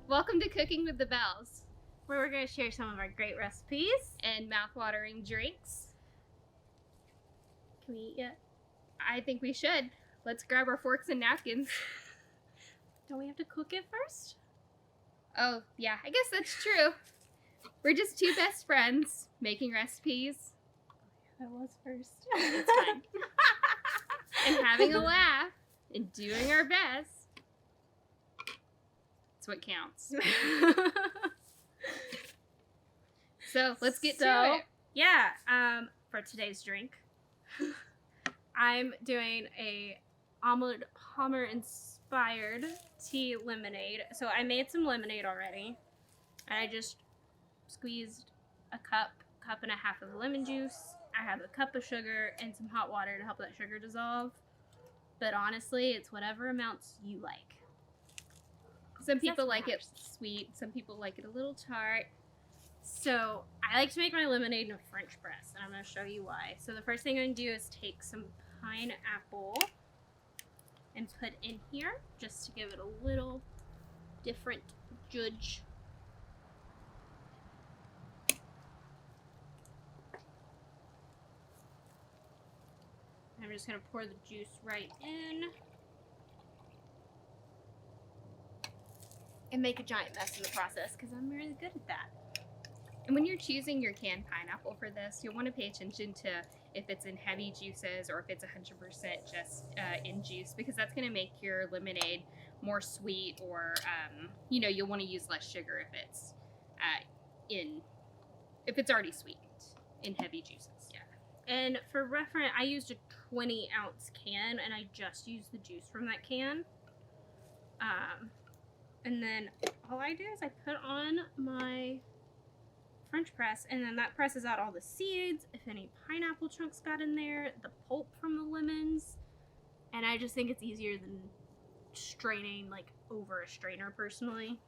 Welcome to Cooking with the Bells where we're going to share some of our great recipes. and mouth-watering drinks. Can we eat yet? I think we should. Let's grab our forks and napkins. Don't we have to cook it first? Oh, yeah, I guess that's true. We're just two best friends making recipes. That was first. It's fine. And having a laugh and doing our best. That's what counts. So let's get to it. Yeah, for today's drink, I'm doing a Arnold Palmer inspired tea lemonade. So I made some lemonade already, and I just squeezed a cup and a half of lemon juice. I have a cup of sugar and some hot water to help that sugar dissolve. But honestly, it's whatever amounts you like. Some people like it sweet, some people like it a little tart. So I like to make my lemonade in a French press, and I'm going to show you why. So the first thing I'm going to do is take some pineapple and put in here just to give it a little different judge. I'm just going to pour the juice right in and make a giant mess in the process because I'm really good at that. And when you're choosing your canned pineapple for this, you'll want to pay attention to if it's in heavy juices or if it's 100% just in juice, because that's going to make your lemonade more sweet, or you'll want to use less sugar if it's already sweetened in heavy juices. Yeah. And for reference, I used a 20-ounce can, and I just used the juice from that can. And then all I do is I put on my French press, and then that presses out all the seeds, if any pineapple chunks got in there, the pulp from the lemons, and I just think it's easier than straining like over a strainer personally.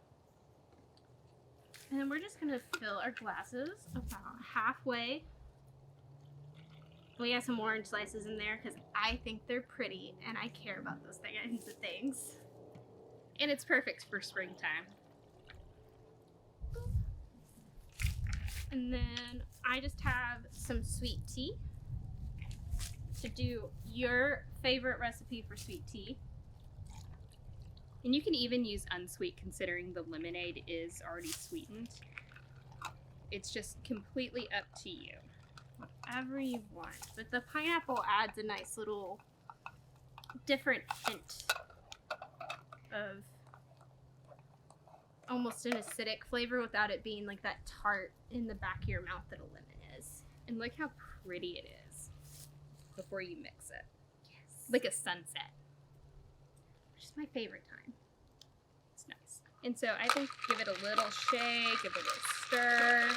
And then we're just gonna fill our glasses about halfway. We got some orange slices in there because I think they're pretty and I care about those kinds of things. And it's perfect for springtime. And then I just have some sweet tea to do your favorite recipe for sweet tea. And you can even use unsweet, considering the lemonade is already sweetened. It's just completely up to you. Whatever you want. But the pineapple adds a nice little different hint of almost an acidic flavor without it being like that tart in the back of your mouth that a lemon is. And look how pretty it is before you mix it. Yes. Like a sunset. Which is my favorite time. It's nice. And so I think give it a little shake, give it a little stir.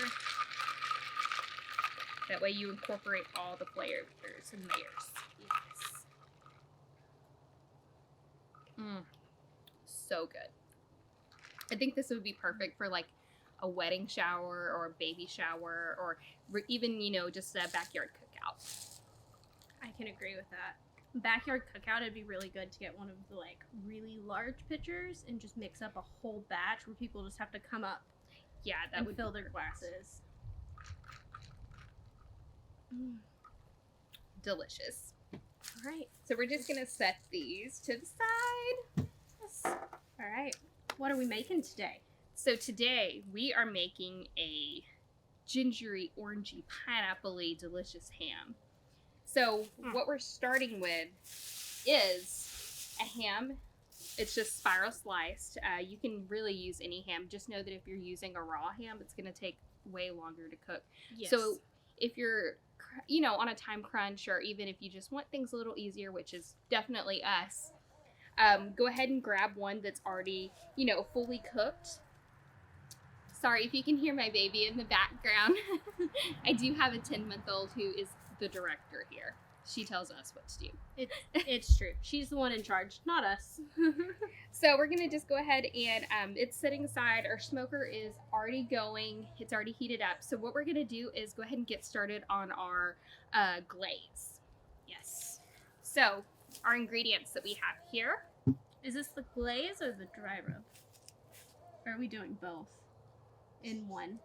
That way you incorporate all the flavors and layers. Yes. So good. I think this would be perfect for like a wedding shower or a baby shower, or even, just a backyard cookout. I can agree with that. Backyard cookout, it'd be really good to get one of the like really large pitchers and just mix up a whole batch where people just have to come up. Yeah, that would fill their glasses. Delicious. All right. So we're just gonna set these to the side. Yes. All right. What are we making today? So today we are making a gingery, orangey, pineapple-y delicious ham. So what we're starting with is a ham. It's just spiral sliced. You can really use any ham. Just know that if you're using a raw ham, it's going to take way longer to cook. Yes. So if you're, on a time crunch, or even if you just want things a little easier, which is definitely us, go ahead and grab one that's already, fully cooked. Sorry if you can hear my baby in the background. I do have a 10-month-old who is the director here. She tells us what to do. It's true. She's the one in charge, not us. So we're going to just go ahead and it's setting aside. Our smoker is already going. It's already heated up. So what we're going to do is go ahead and get started on our glaze. Yes. So our ingredients that we have here. Is this the glaze or the dry rub? Or are we doing both in one?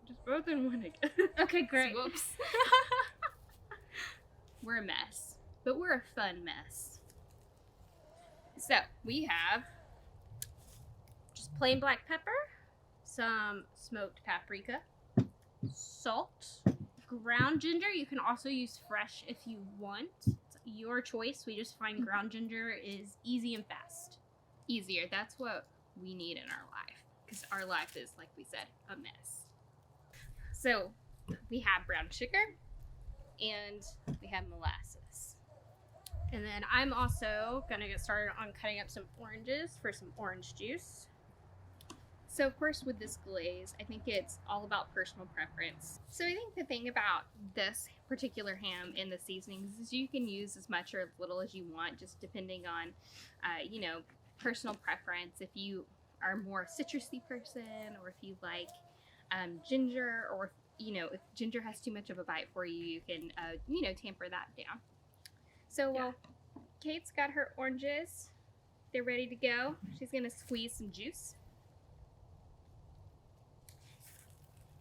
Just both in one again. Okay, great. Whoops. We're a mess, but we're a fun mess. So we have Just plain black pepper, some smoked paprika, salt, ground ginger. You can also use fresh if you want. It's your choice. We just find ground ginger is easy and fast. easier. That's what we need in our life, because our life is, like we said, a mess. So we have brown sugar and we have molasses. And then I'm also gonna get started on cutting up some oranges for some orange juice. So of course with this glaze, I think it's all about personal preference. So I think the thing about this particular ham and the seasonings is you can use as much or as little as you want, just depending on, personal preference. If you are more a citrusy person, or if you like ginger, or if ginger has too much of a bite for you, you can tamper that down. So Yeah. Kate's got her oranges. They're ready to go. She's gonna squeeze some juice.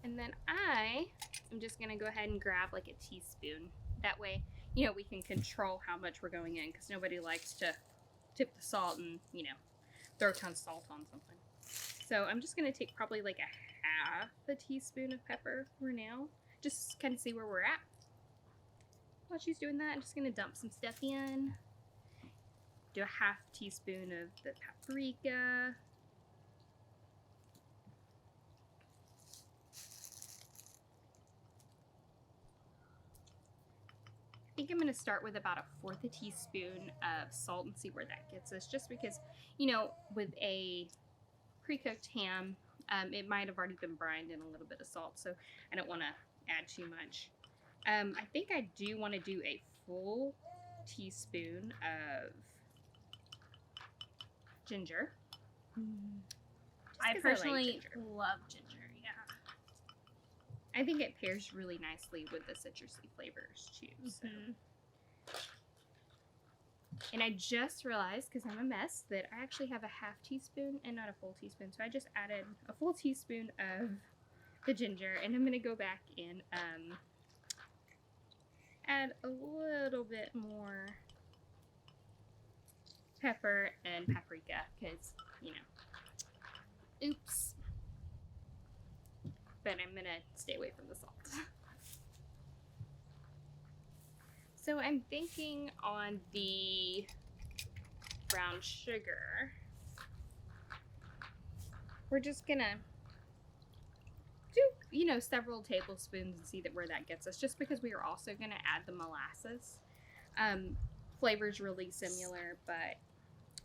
And then I am just going to go ahead and grab like a teaspoon. That way, we can control how much we're going in, because nobody likes to tip the salt and, throw a ton of salt on something. So I'm just going to take probably like a half a teaspoon of pepper for now. Just kind of see where we're at. While she's doing that, I'm just going to dump some stuff in. Do a half teaspoon of the paprika. I think I'm going to start with about 1/4 teaspoon of salt and see where that gets us, just because, with a pre-cooked ham, it might have already been brined in a little bit of salt, so I don't want to add too much. I think I do want to do a full teaspoon of ginger. I 'cause personally like ginger. love ginger, yeah. I think it pairs really nicely with the citrusy flavors too. So. And I just realized, because I'm a mess, that I actually have a half teaspoon and not a full teaspoon. So I just added a full teaspoon of the ginger, and I'm going to go back and add a little bit more pepper and paprika, because, oops. But I'm going to stay away from the salt. So I'm thinking on the brown sugar, we're just gonna do, several tablespoons and see where that gets us, just because we are also gonna add the molasses. Flavor's really similar, but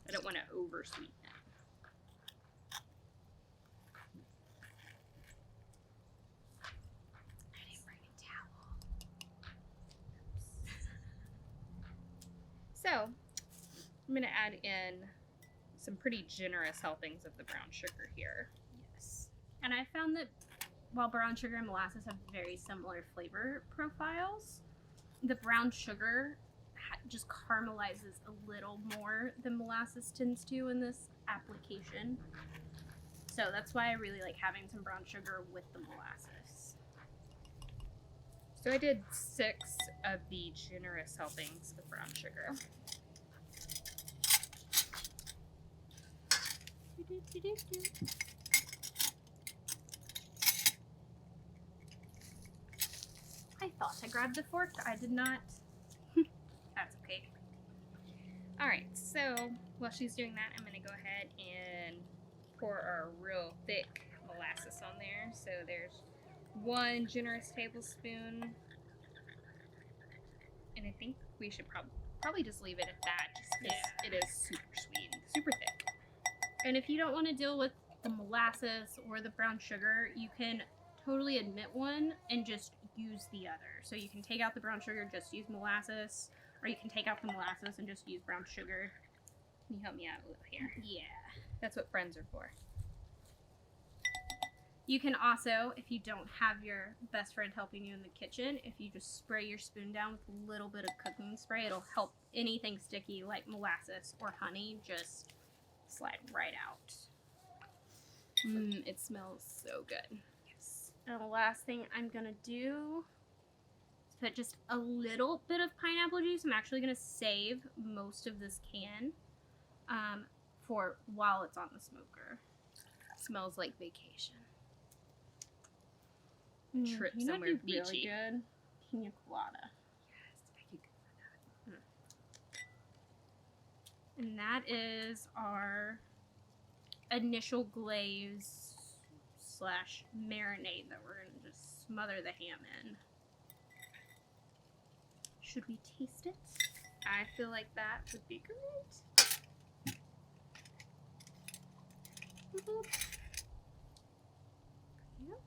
I don't want to oversweeten it. So, I'm going to add in some pretty generous helpings of the brown sugar here. Yes. And I found that while brown sugar and molasses have very similar flavor profiles, the brown sugar just caramelizes a little more than molasses tends to in this application. So that's why I really like having some brown sugar with the molasses. So I did 6 of the generous helpings of brown sugar. I thought I grabbed a fork. I did not. That's okay. Alright, so while she's doing that, I'm going to go ahead and pour our real thick molasses on there. So there's 1 generous tablespoon, and I think we should probably just leave it at that, just because it is super sweet and super thick. And if you don't want to deal with the molasses or the brown sugar, you can totally omit one and just use the other. So you can take out the brown sugar, just use molasses, or you can take out the molasses and just use brown sugar. Can you help me out a little here? Yeah. That's what friends are for. You can also, if you don't have your best friend helping you in the kitchen, if you just spray your spoon down with a little bit of cooking spray, it'll help anything sticky like molasses or honey just slide right out. It smells so good. Yes. And the last thing I'm gonna do is put just a little bit of pineapple juice. I'm actually gonna save most of this can for while it's on the smoker. Smells like vacation. Trip You know somewhere what'd be beachy. really Good pina colada. Yes, make you good for that. And that is our initial glaze / marinade that we're gonna just smother the ham in. Should we taste it? I feel like that would be great. Yep.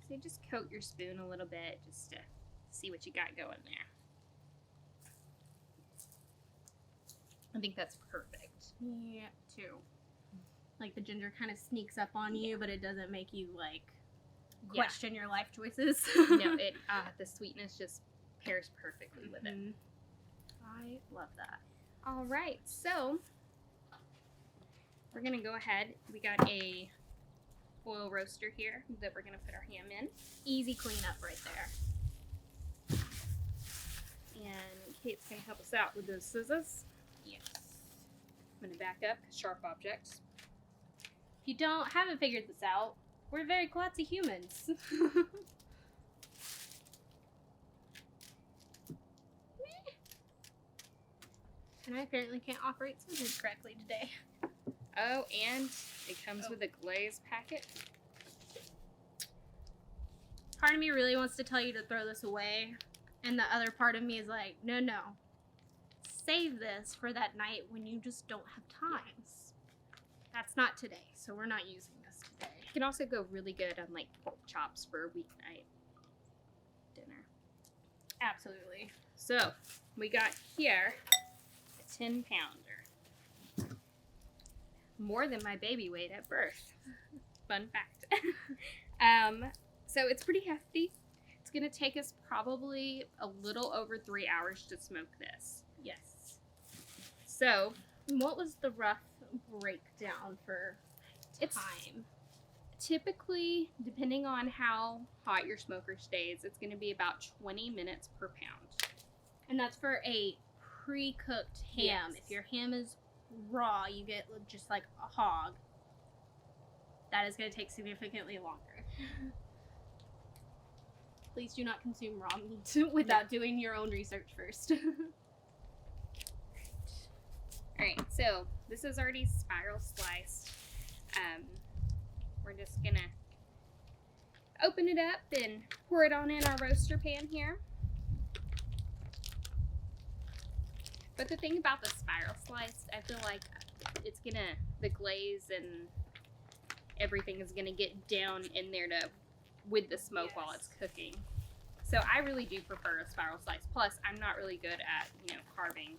So just coat your spoon a little bit just to see what you got going there. I think that's perfect. Yeah, too. Like the ginger kind of sneaks up on you, but it doesn't make you like question your life choices. No, it the sweetness just pairs perfectly with it. I love that. All right, so we're gonna go ahead. We got a oil roaster here that we're gonna put our ham in. Easy cleanup right there. And Kate's gonna help us out with those scissors. Yes. I'm gonna back up, sharp objects. If you haven't figured this out, we're very klutzy humans. And I apparently can't operate scissors correctly today. Oh, and it comes with a glaze packet. Part of me really wants to tell you to throw this away, and the other part of me is like, no. Save this for that night when you just don't have time. That's not today, so we're not using this today. It can also go really good on like pork chops for a weeknight dinner. Absolutely. So we got here a 10-pounder. More than my baby weighed at birth. Fun fact. So it's pretty hefty. It's gonna take us probably a little over 3 hours to smoke this. Yes. So What was the rough breakdown for time? Typically, depending on how hot your smoker stays, it's going to be about 20 minutes per pound. And that's for a pre-cooked ham. Yes. If your ham is raw, you get just like a hog. That is going to take significantly longer. Please do not consume raw meat without doing your own research first. Alright, so this is already spiral sliced. We're just gonna open it up and pour it on in our roaster pan here. But the thing about the spiral sliced, I feel like it's gonna, the glaze and everything is gonna get down in there with the smoke while it's cooking. So I really do prefer a spiral slice. Plus, I'm not really good at, carving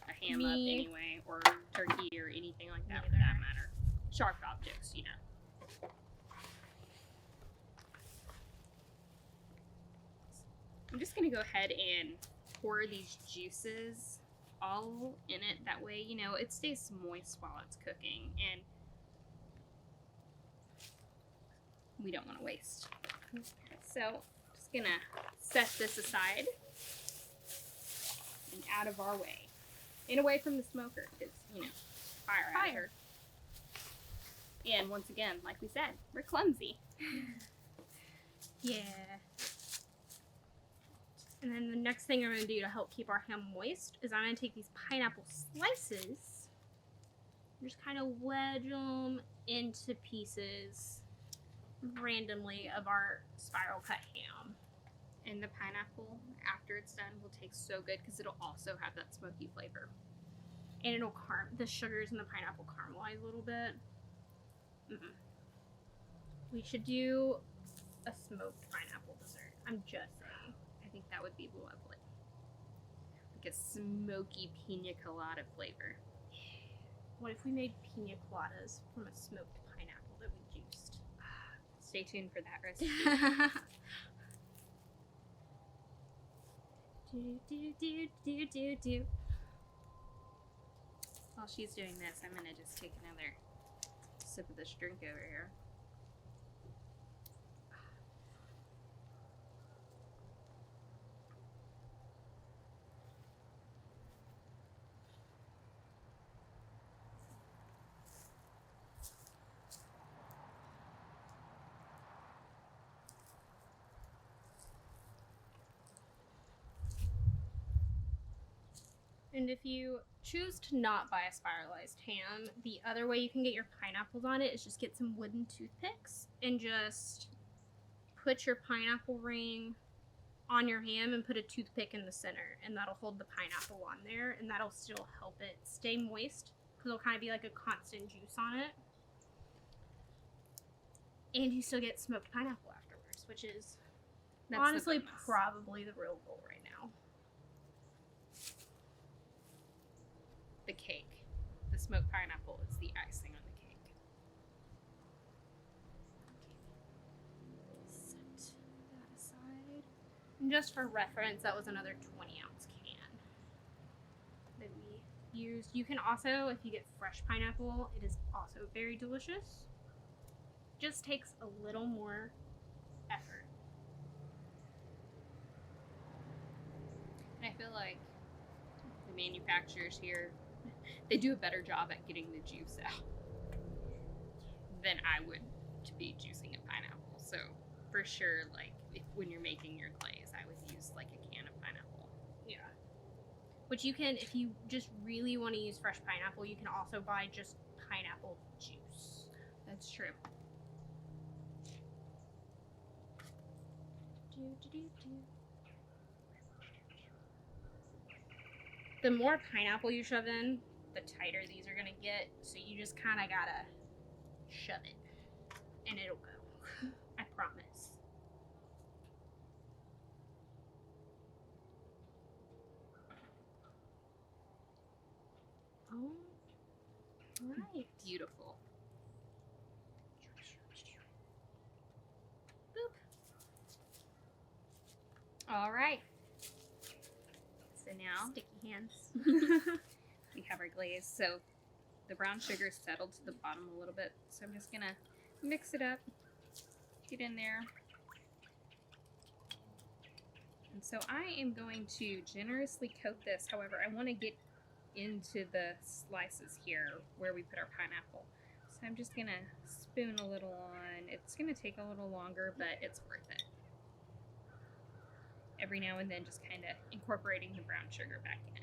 a ham up anyway, or turkey or anything like that for that matter. Sharp objects, I'm just gonna go ahead and pour these juices all in it. That way, it stays moist while it's cooking, and we don't want to waste. So, just gonna set this aside and out of our way. And away from the smoker, because, fire out of her. And once again, like we said, we're clumsy. Yeah. And then the next thing I'm going to do to help keep our ham moist is I'm going to take these pineapple slices and just kind of wedge them into pieces randomly of our spiral cut ham. And the pineapple, after it's done, will taste so good because it'll also have that smoky flavor. And it'll the sugars in the pineapple caramelize a little bit. We should do a smoked pineapple dessert. I'm just saying. I think that would be lovely. Like a smoky pina colada flavor. What if we made pina coladas from a smoked pineapple that we juiced? Stay tuned for that recipe. do. While she's doing this, I'm gonna just take another sip of this drink over here. And if you choose to not buy a spiralized ham, the other way you can get your pineapples on it is just get some wooden toothpicks and just put your pineapple ring on your ham and put a toothpick in the center, and that'll hold the pineapple on there, and that'll still help it stay moist because it'll kind of be like a constant juice on it. And you still get smoked pineapple afterwards, which is honestly probably the real goal right now. The cake. The smoked pineapple is the icing on the cake. Set that aside. And just for reference, that was another 20-ounce can that we used. You can also, if you get fresh pineapple, it is also very delicious. Just takes a little more effort. And I feel like the manufacturers here, they do a better job at getting the juice out than I would to be juicing a pineapple. So for sure, like when you're making your glaze, I would use like a can of pineapple. Yeah. Which you can, if you just really want to use fresh pineapple, you can also buy just pineapple juice. That's true. The more pineapple you shove in, the tighter these are gonna get. So you just kind of gotta shove it, and it'll go. I promise. Oh, right. Beautiful. All right. So now, Sticky hands. we have our glaze. So the brown sugar is settled to the bottom a little bit. So I'm just gonna mix it up, get in there. And so I am going to generously coat this. However, I want to get into the slices here where we put our pineapple. So I'm just gonna spoon a little on. It's gonna take a little longer, but it's worth it. Every now and then just kind of incorporating the brown sugar back in.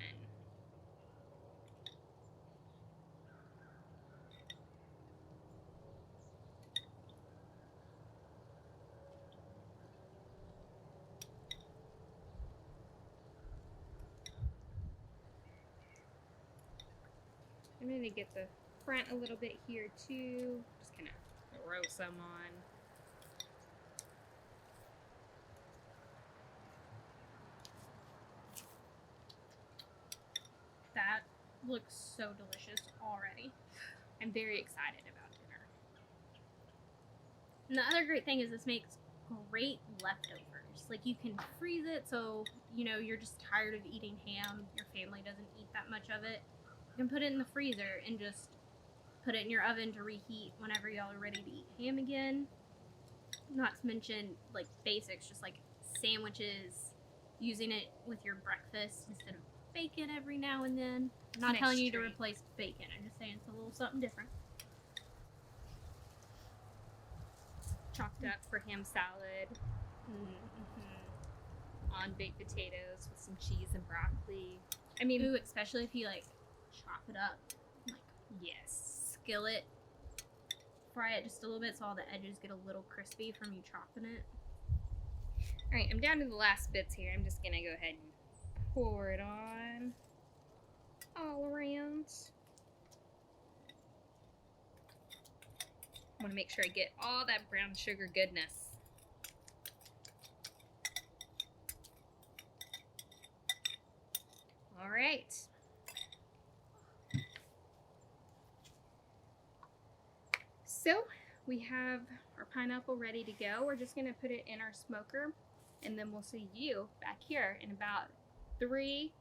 I'm going to get the front a little bit here too. Just kind of throw some on. That looks so delicious already. I'm very excited about dinner. And the other great thing is this makes great leftovers. Like you can freeze it so, you know, you're just tired of eating ham. Your family doesn't eat that much of it. You can put it in the freezer and just put it in your oven to reheat whenever y'all are ready to eat ham again. Not to mention like basics, just like sandwiches, using it with your breakfast instead of bacon every now and then. I'm not telling you to replace bacon. I'm just saying it's a little something different. Chopped up for ham salad. On baked potatoes with some cheese and broccoli. I mean, ooh, especially if you like chop it up, like yes, skillet, fry it just a little bit so all the edges get a little crispy from you chopping it. All right, I'm down to the last bits here. I'm just gonna go ahead and pour it on all around. I want to make sure I get all that brown sugar goodness. All right. So we have our pineapple ready to go. We're just gonna put it in our smoker, and then we'll see you back here in about 3.5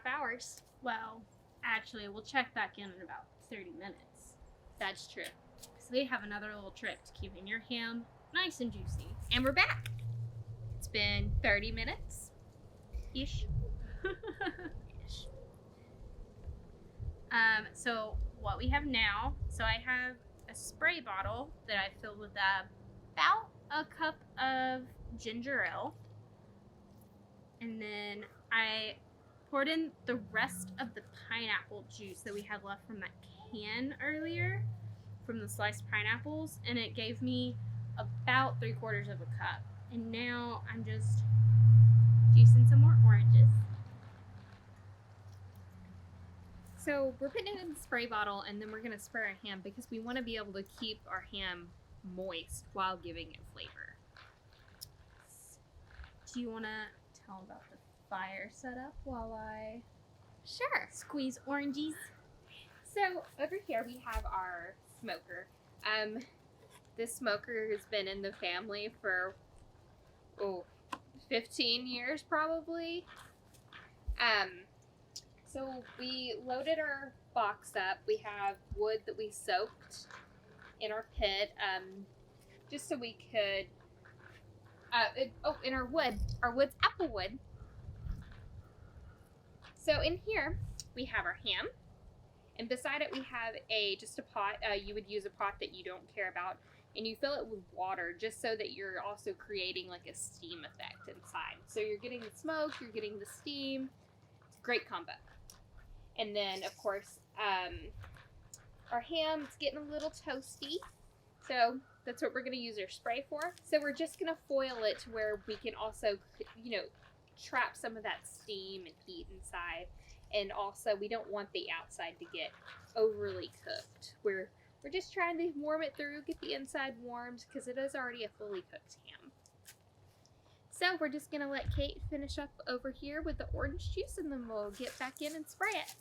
hours. Well, actually, we'll check back in about 30 minutes. That's true. they have another little trick to keeping your ham nice and juicy. And we're back. It's been 30 minutes. Ish. So what we have now, so I have a spray bottle that I filled with about a cup of ginger ale. And then I poured in the rest of the pineapple juice that we had left from that can earlier, from the sliced pineapples, and it gave me about 3/4 of a cup. And now I'm just juicing some more oranges. So we're putting it in the spray bottle, and then we're going to spray our ham because we want to be able to keep our ham moist while giving it flavor. Do you want to tell about the fire setup while I Sure. squeeze oranges? So over here we have our smoker. This smoker has been in the family for 15 years probably. So we loaded our box up. We have wood that we soaked in our pit, just so we could. In our wood's apple wood. So in here we have our ham, and beside it we have just a pot. You would use a pot that you don't care about, and you fill it with water just so that you're also creating like a steam effect inside. So you're getting the smoke, you're getting the steam. It's a great combo. And then of course our ham is getting a little toasty, so that's what we're going to use our spray for. So we're just going to foil it to where we can also, trap some of that steam and heat inside. And also, we don't want the outside to get overly cooked. We're just trying to warm it through, get the inside warmed, because it is already a fully cooked ham. So we're just going to let Kate finish up over here with the orange juice, and then we'll get back in and spray it.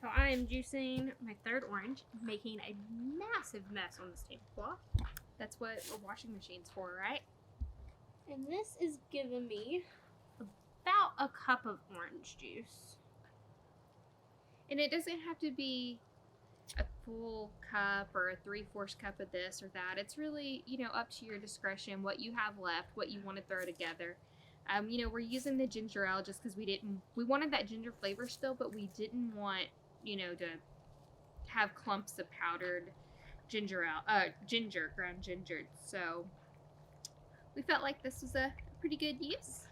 So I am juicing my third orange, making a massive mess on this tablecloth. That's what a washing machine's for, right? And this is giving me about a cup of orange juice. And it doesn't have to be a full cup or a 3/4 cup of this or that. It's really, up to your discretion, what you have left, what you want to throw together. We're using the ginger ale just because we wanted that ginger flavor still, but we didn't want, to have clumps of powdered ground ginger. So we felt like this was a pretty good use.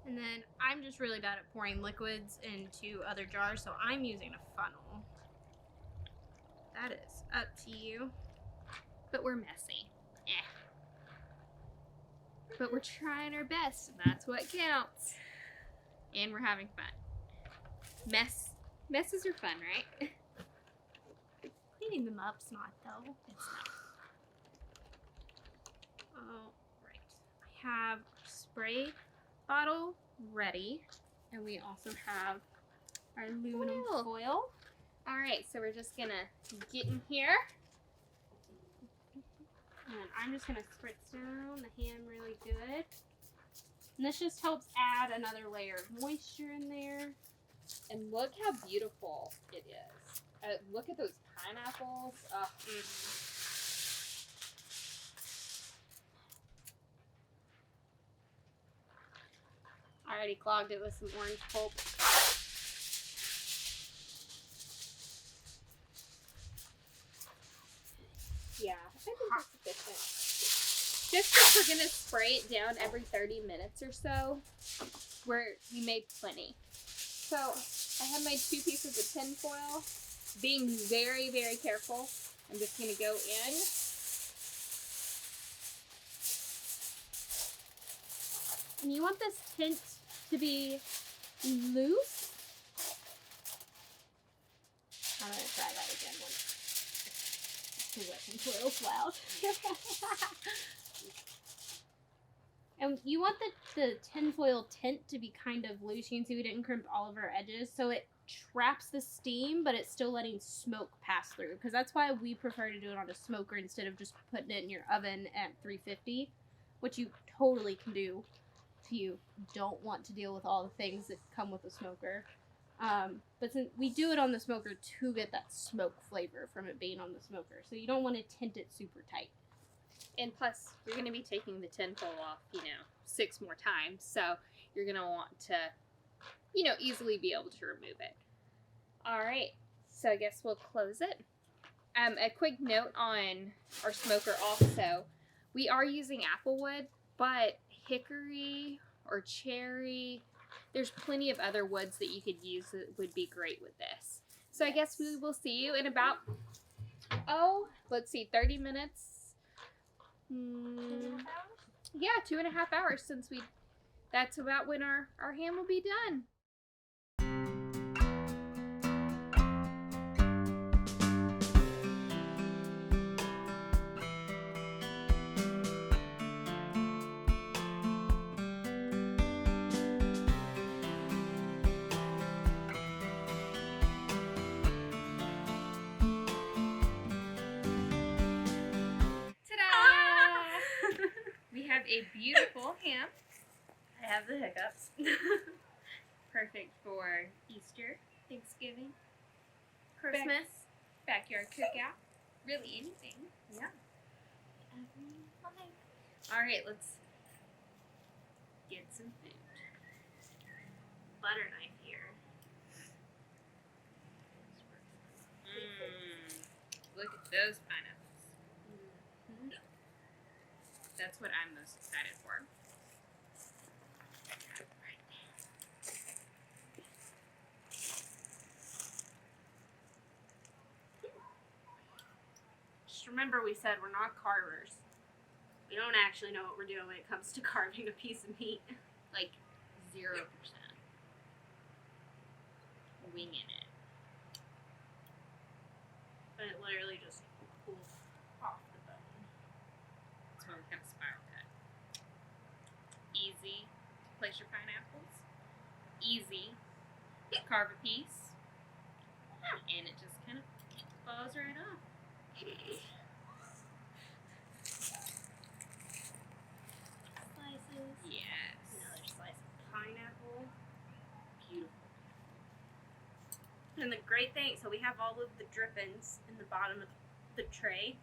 And then I'm just really bad at pouring liquids into other jars, so I'm using a funnel. That is up to you. But we're messy. But we're trying our best, and that's what counts. And we're having fun. Messes are fun, right? Cleaning them up's not, though. It's not. All right. I have our spray bottle ready, and we also have our aluminum foil. All right, so we're just gonna get in here. And I'm just gonna spritz down the ham really good. And this just helps add another layer of moisture in there. And look how beautiful it is. Look at those pineapples. I already clogged it with some orange pulp. Yeah, I think that's sufficient. Just because we're going to spray it down every 30 minutes or so, we made plenty. So I have my 2 pieces of tin foil. Being very, very careful, I'm just going to go in. And you want this tint to be loose. I'm going to try that again once. The wet tinfoil's loud. And you want the tinfoil tint to be kind of loose. You can see we didn't crimp all of our edges, so it traps the steam, but it's still letting smoke pass through. Because that's why we prefer to do it on a smoker instead of just putting it in your oven at 350, which you totally can do if you don't want to deal with all the things that come with a smoker. But since we do it on the smoker to get that smoke flavor from it being on the smoker, so you don't want to tint it super tight. And plus, you're going to be taking the tinfoil off, 6 more times. So you're going to want to, easily be able to remove it. All right. So I guess we'll close it. A quick note on our smoker also. We are using applewood, but hickory or cherry, there's plenty of other woods that you could use that would be great with this. So I guess we will see you in about, 30 minutes. Yeah, 2.5 hours since that's about when our ham will be done. We have a beautiful ham. I have the hiccups. Perfect for Easter, Thanksgiving, Christmas. backyard cookout. Really anything. Yeah. All right, let's get some food. Butter knife here. Look at those pineapples. That's what I'm most excited for. Just remember we said we're not carvers. We don't actually know what we're doing when it comes to carving a piece of meat. Like 0%. Winging it. But it literally just pulls off the bone. That's why we kind of spiral cut. Easy to place your pineapples. Easy to carve a piece. And it just kind of falls right off. Slices. Yes. Another slice of pineapple. Beautiful. And the great thing, so we have all of the drippings in the bottom of the tray.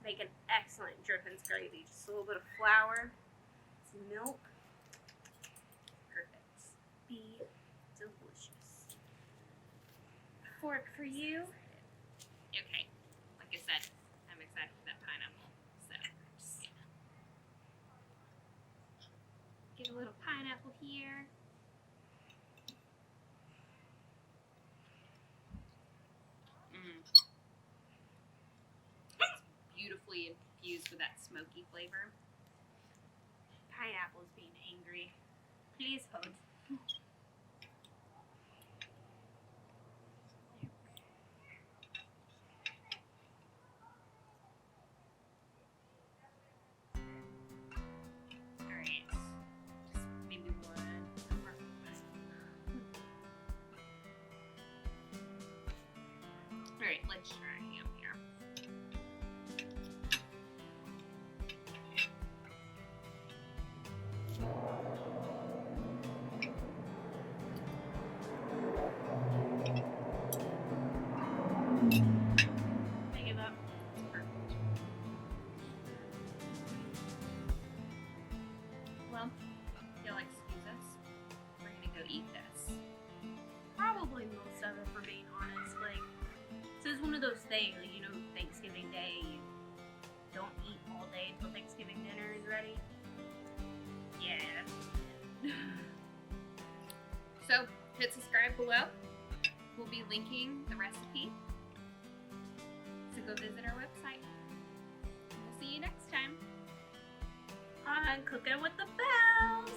Make an excellent drippings gravy. Just a little bit of flour, some milk. Perfect. Be delicious. Fork for you. Okay. Like I said, I'm excited for that pineapple. So, just get a little pineapple here. Beautifully infused with that smoky flavor. Pineapple's being angry. Please hold. Alright. Just maybe one more. Alright, let's try ham here. I give up. Perfect. Well, you'll excuse us. We're gonna go eat this. Probably most of it, for being honest. Like, this is one of those things, like, Thanksgiving Day, you don't eat all day until Thanksgiving dinner is ready. Yeah. So, hit subscribe below. We'll be linking the recipe. So go visit our website. We'll see you next time. On Cooking with the Bells.